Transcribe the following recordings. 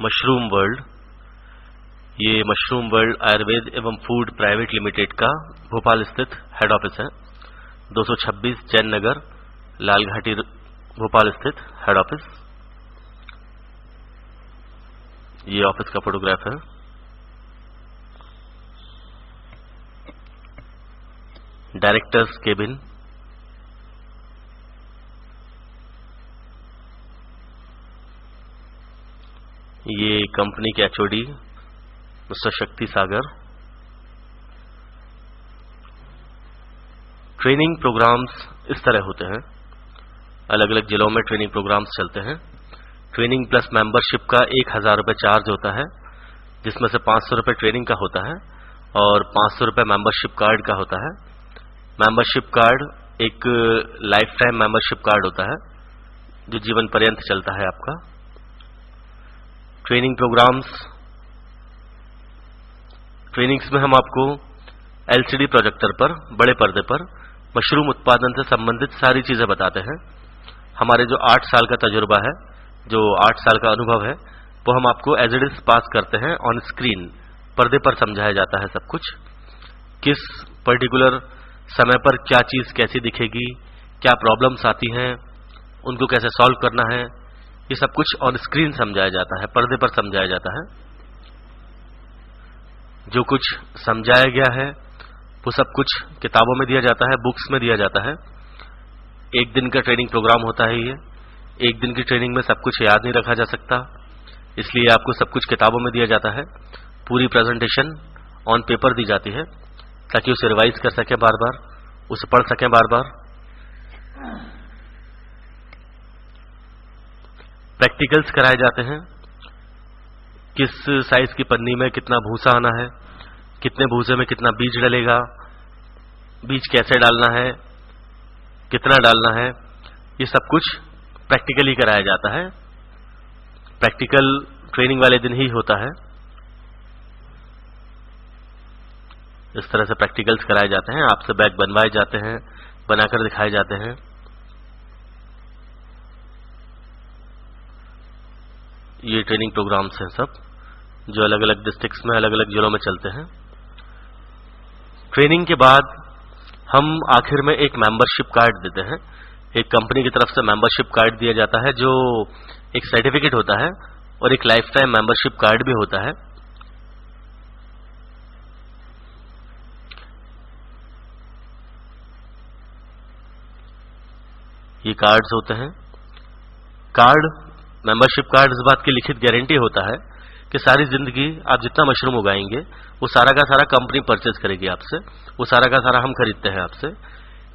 Mushroom world. ये mushroom world Ayurveda एवं food private limited का भोपाल स्थित हेड ऑफिस है। 226 जैन नगर, लालघाटी, भोपाल स्थित हेड ऑफिस। ये ऑफिस का फोटोग्राफ है। Directors cabin. ये कंपनी के एचओडी मिस्टर शक्ति सागर। ट्रेनिंग प्रोग्राम्स इस तरह होते हैं, अलग अलग जिलों में ट्रेनिंग प्रोग्राम्स चलते हैं। ट्रेनिंग प्लस मेंबरशिप का 1000 रुपये चार्ज होता है, जिसमें से 500 रुपये ट्रेनिंग का होता है और 500 रुपये मेंबरशिप कार्ड का होता है। मेंबरशिप कार्ड एक लाइफ टाइम मेंबरशिप कार्ड होता है जो जीवन पर्यंत चलता है आपका। ट्रेनिंग प्रोग्राम्स, ट्रेनिंग्स में हम आपको एलसीडी प्रोजेक्टर पर, बड़े पर्दे पर मशरूम उत्पादन से संबंधित सारी चीजें बताते हैं। हमारे जो 8 साल का तजुर्बा है, जो 8 साल का अनुभव है, वो हम आपको एज इट इज पास करते हैं। ऑन स्क्रीन पर्दे पर समझाया जाता है सब कुछ। किस पर्टिकुलर समय पर क्या चीज कैसी दिखेगी, क्या प्रॉब्लम्स आती हैं, उनको कैसे सॉल्व करना है, ये सब कुछ ऑन स्क्रीन समझाया जाता है, पर्दे पर समझाया जाता है। जो कुछ समझाया गया है वो सब कुछ किताबों में दिया जाता है, बुक्स में दिया जाता है। 1 दिन का ट्रेनिंग प्रोग्राम होता है ये। 1 दिन की ट्रेनिंग में सब कुछ याद नहीं रखा जा सकता, इसलिए आपको सब कुछ किताबों में दिया जाता है। पूरी प्रेजेंटेशन ऑन पेपर दी जाती है ताकि उसे रिवाइज कर सकें बार बार, उसे पढ़ सकें बार बार। प्रैक्टिकल्स कराए जाते हैं। किस साइज की पन्नी में कितना भूसा आना है, कितने भूसे में कितना बीज डलेगा, बीज कैसे डालना है, कितना डालना है, ये सब कुछ प्रैक्टिकली कराया जाता है। प्रैक्टिकल ट्रेनिंग वाले दिन ही होता है। इस तरह से प्रैक्टिकल्स कराए जाते हैं। आपसे बैग बनवाए जाते हैं, बनाकर दिखाए जाते हैं। ये ट्रेनिंग प्रोग्राम्स हैं सब, जो अलग अलग डिस्ट्रिक्ट्स में, अलग अलग जिलों में चलते हैं। ट्रेनिंग के बाद हम आखिर में एक मेंबरशिप कार्ड देते हैं। एक कंपनी की तरफ से मेंबरशिप कार्ड दिया जाता है, जो एक सर्टिफिकेट होता है और एक लाइफ टाइम मेंबरशिप कार्ड भी होता है। ये कार्ड्स होते हैं। कार्ड, मेंबरशिप कार्ड इस बात की लिखित गारंटी होता है कि सारी जिंदगी आप जितना मशरूम उगाएंगे वो सारा का सारा कंपनी परचेज करेगी आपसे, वो सारा का सारा हम खरीदते हैं आपसे।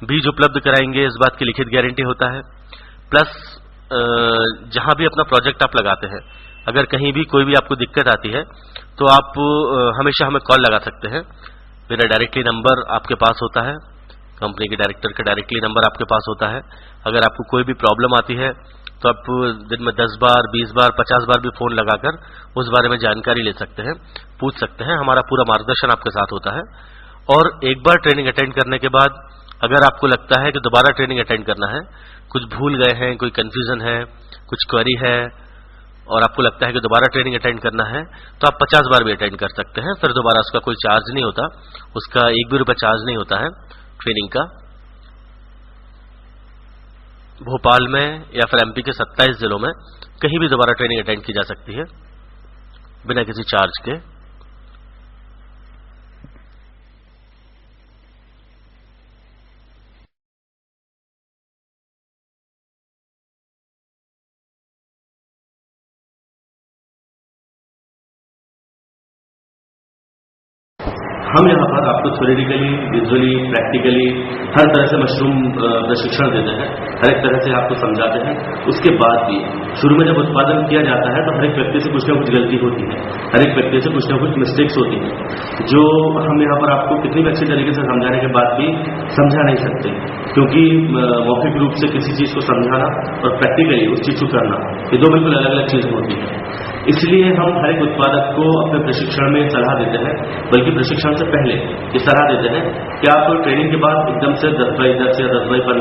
बीज उपलब्ध कराएंगे, इस बात की लिखित गारंटी होता है। प्लस जहां भी अपना प्रोजेक्ट आप लगाते हैं, अगर कहीं भी कोई भी आपको दिक्कत आती है तो आप हमेशा हमें कॉल लगा सकते हैं। मेरा डायरेक्टली नंबर आपके पास होता है, कंपनी के डायरेक्टर का डायरेक्टली नंबर आपके पास होता है। अगर आपको कोई भी प्रॉब्लम आती है तो आप दिन में 10 बार, 20 बार, 50 बार भी फोन लगाकर उस बारे में जानकारी ले सकते हैं, पूछ सकते हैं। हमारा पूरा मार्गदर्शन आपके साथ होता है। और एक बार ट्रेनिंग अटेंड करने के बाद अगर आपको लगता है कि दोबारा ट्रेनिंग अटेंड करना है, कुछ भूल गए हैं, कोई कंफ्यूजन है, कुछ क्वेरी है और आपको लगता है कि दोबारा ट्रेनिंग अटेंड करना है, तो आप 50 बार भी अटेंड कर सकते हैं। फिर दोबारा उसका कोई चार्ज नहीं होता, उसका 1 भी रुपया चार्ज नहीं होता है ट्रेनिंग का। भोपाल में या फिर एमपी के 27 जिलों में कहीं भी दोबारा ट्रेनिंग अटेंड की जा सकती है बिना किसी चार्ज के। हम यहाँ पर आपको थ्योरेटिकली, विजुअली, प्रैक्टिकली हर तरह से मशरूम प्रशिक्षण देते हैं, हर एक तरह से आपको समझाते हैं। उसके बाद भी शुरू में जब उत्पादन किया जाता है तो हर एक व्यक्ति से कुछ ना कुछ गलती होती है, हर एक व्यक्ति से कुछ ना कुछ मिस्टेक्स होती हैं, जो हम यहाँ पर आपको कितनी भी अच्छी तरीके से समझाने के बाद भी समझा नहीं सकते, क्योंकि मौखिक रूप से किसी चीज को समझाना और प्रैक्टिकली उस चीज को करना, ये 2 बिल्कुल अलग अलग चीजें होती हैं। इसलिए हम हर एक उत्पादक को अपने प्रशिक्षण में सलाह देते हैं, बल्कि प्रशिक्षण से पहले ये सलाह देते हैं कि आप ट्रेनिंग के बाद एकदम से 10 बाई 10 या 10 बाई 15